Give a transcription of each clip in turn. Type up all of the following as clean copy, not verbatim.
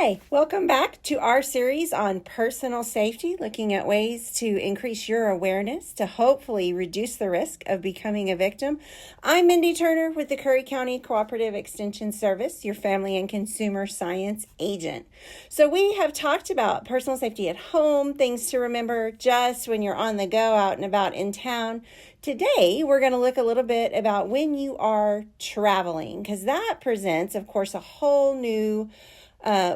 Hi, welcome back to our series on personal safety, looking at ways to increase your awareness to hopefully reduce the risk of becoming a victim. I'm Mindy Turner with the Curry County Cooperative Extension Service, your family and consumer science agent. So we have talked about personal safety at home, things to remember just when you're on the go out and about in town. Today, we're going to look a little bit about when you are traveling, because that presents, of course, a whole new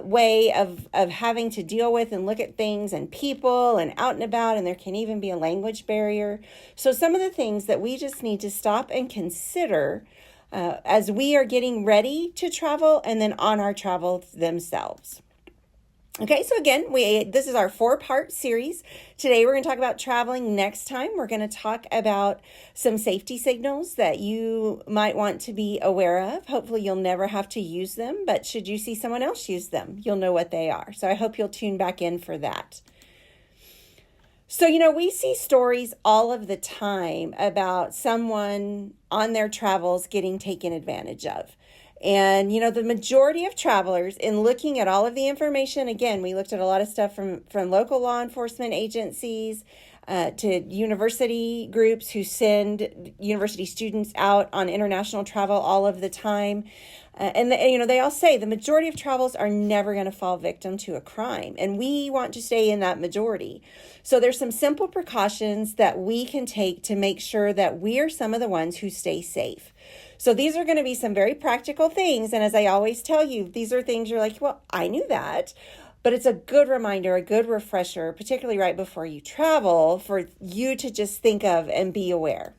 way of having to deal with and look at things and people and out and about, and there can even be a language barrier. So some of the things that we just need to stop and consider as we are getting ready to travel and then on our travel themselves. Okay, so again, this is our 4-part series. Today we're going to talk about traveling. Next time we're going to talk about some safety signals that you might want to be aware of. Hopefully you'll never have to use them, but should you see someone else use them, you'll know what they are. So I hope you'll tune back in for that. So, we see stories all of the time about someone on their travels getting taken advantage of. And, the majority of travelers, in looking at all of the information, again, we looked at a lot of stuff from local law enforcement agencies to university groups who send university students out on international travel all of the time. They all say the majority of travels are never going to fall victim to a crime. And we want to stay in that majority. So there's some simple precautions that we can take to make sure that we are some of the ones who stay safe. So these are going to be some very practical things. And as I always tell you, these are things you're like, well, I knew that. But it's a good reminder, a good refresher, particularly right before you travel, for you to just think of and be aware.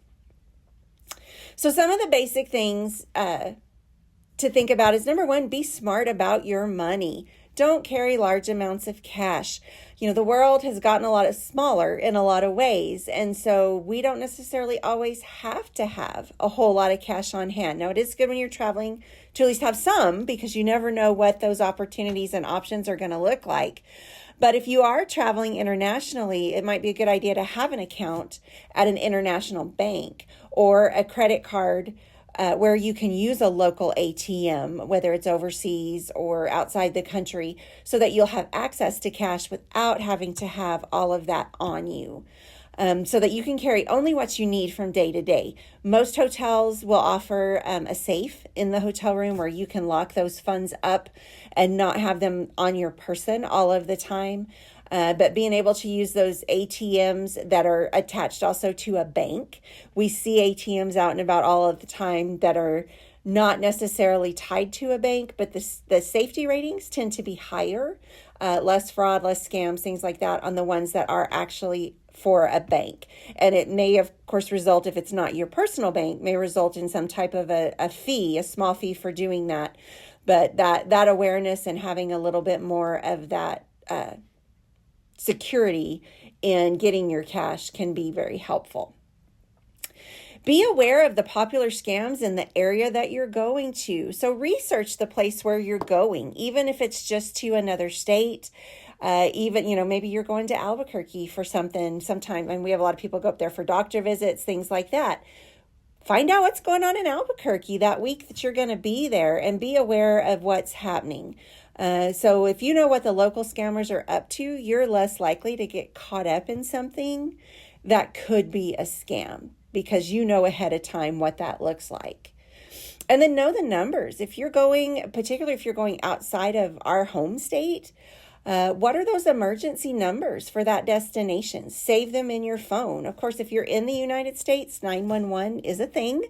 So some of the basic things to think about is, number one, be smart about your money. Don't carry large amounts of cash. The world has gotten a lot smaller in a lot of ways. And so we don't necessarily always have to have a whole lot of cash on hand. Now, it is good when you're traveling to at least have some, because you never know what those opportunities and options are going to look like. But if you are traveling internationally, it might be a good idea to have an account at an international bank or a credit card where you can use a local ATM, whether it's overseas or outside the country, so that you'll have access to cash without having to have all of that on you, so that you can carry only what you need from day to day. Most hotels will offer a safe in the hotel room where you can lock those funds up and not have them on your person all of the time. But being able to use those ATMs that are attached also to a bank. We see ATMs out and about all of the time that are not necessarily tied to a bank, but the safety ratings tend to be higher, less fraud, less scams, things like that on the ones that are actually for a bank. And it may, of course, result, if it's not your personal bank, may result in some type of a fee, a small fee for doing that. But that awareness and having a little bit more of that security in getting your cash can be very helpful. Be aware of the popular scams in the area that you're going to. So research the place where you're going, even if it's just to another state. Maybe you're going to Albuquerque for sometime, and we have a lot of people go up there for doctor visits, things like that. Find out what's going on in Albuquerque that week that you're going to be there, and be aware of what's happening. So if you know what the local scammers are up to, you're less likely to get caught up in something that could be a scam, because you know ahead of time what that looks like. And then know the numbers. Particularly if you're going outside of our home state, what are those emergency numbers for that destination? Save them in your phone. Of course, if you're in the United States, 911 is a thing.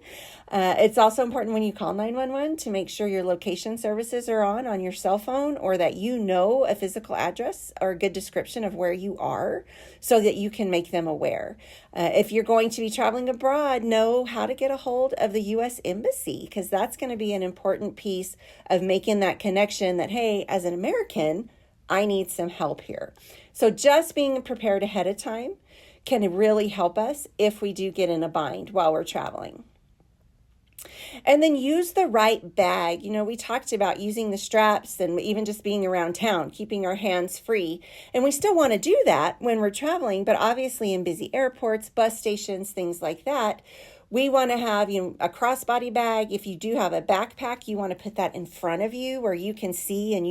It's also important when you call 911 to make sure your location services are on your cell phone, or that you know a physical address or a good description of where you are, so that you can make them aware. If you're going to be traveling abroad, know how to get a hold of the U.S. Embassy, because that's going to be an important piece of making that connection that, hey, as an American, I need some help here. So just being prepared ahead of time can really help us if we do get in a bind while we're traveling. And then use the right bag. We talked about using the straps and even just being around town, keeping our hands free. And we still want to do that when we're traveling, but obviously in busy airports, bus stations, things like that, we want to have a crossbody bag. If you do have a backpack, you want to put that in front of you where you can see and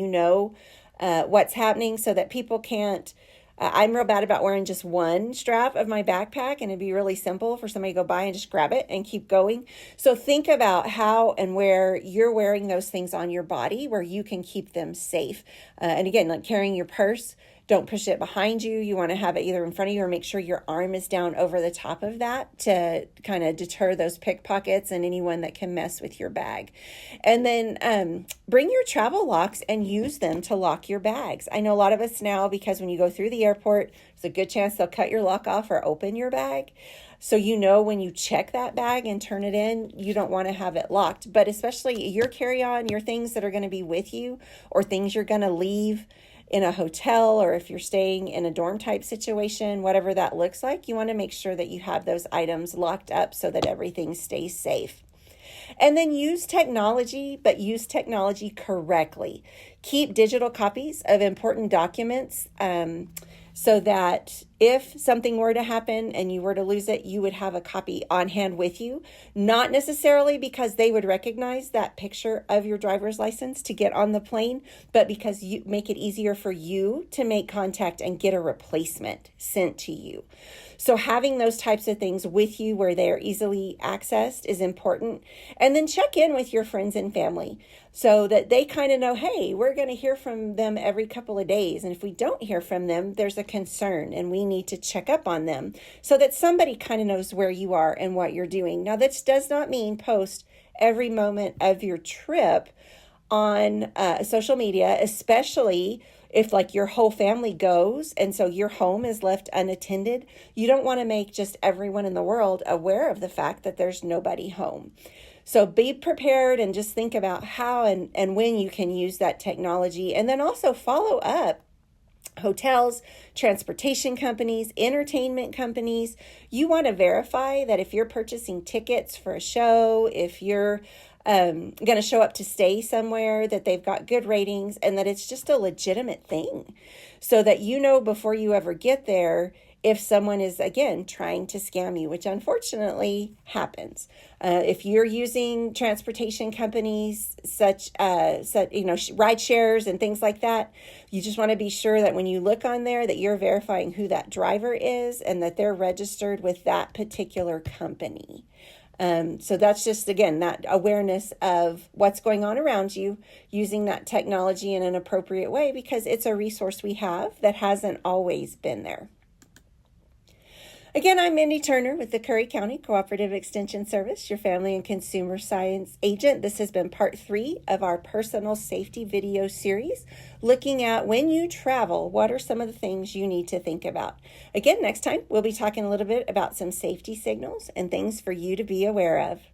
what's happening so that people can't. I'm real bad about wearing just one strap of my backpack, and it'd be really simple for somebody to go by and just grab it and keep going. So think about how and where you're wearing those things on your body where you can keep them safe. And again, like carrying your purse, don't push it behind you. You want to have it either in front of you or make sure your arm is down over the top of that to kind of deter those pickpockets and anyone that can mess with your bag. And then bring your travel locks and use them to lock your bags. I know a lot of us now, because when you go through the airport, there's a good chance they'll cut your lock off or open your bag. So when you check that bag and turn it in, you don't want to have it locked. But especially your carry-on, your things that are going to be with you or things you're going to leave in a hotel, or if you're staying in a dorm type situation, whatever that looks like, you want to make sure that you have those items locked up so that everything stays safe. And then use technology, but use technology correctly. Keep digital copies of important documents so that if something were to happen and you were to lose it, you would have a copy on hand with you. Not necessarily because they would recognize that picture of your driver's license to get on the plane, but because you make it easier for you to make contact and get a replacement sent to you. So having those types of things with you where they are easily accessed is important. And then check in with your friends and family so that they kind of know, hey, we're going to hear from them every couple of days. And if we don't hear from them, there's a concern and we need to check up on them so that somebody kind of knows where you are and what you're doing. Now, that does not mean post every moment of your trip on social media, especially if like your whole family goes and so your home is left unattended. You don't want to make just everyone in the world aware of the fact that there's nobody home. So be prepared and just think about how and when you can use that technology, and then also follow up. Hotels, transportation companies, entertainment companies, you want to verify that if you're purchasing tickets for a show, if you're going to show up to stay somewhere, that they've got good ratings and that it's just a legitimate thing, so that before you ever get there if someone is, again, trying to scam you, which unfortunately happens. If you're using transportation companies such ride shares and things like that, you just want to be sure that when you look on there that you're verifying who that driver is and that they're registered with that particular company. So that's just, again, that awareness of what's going on around you, using that technology in an appropriate way, because it's a resource we have that hasn't always been there. Again, I'm Mindy Turner with the Curry County Cooperative Extension Service, your family and consumer science agent. This has been part 3 of our personal safety video series, looking at when you travel, what are some of the things you need to think about. Again, next time, we'll be talking a little bit about some safety signals and things for you to be aware of.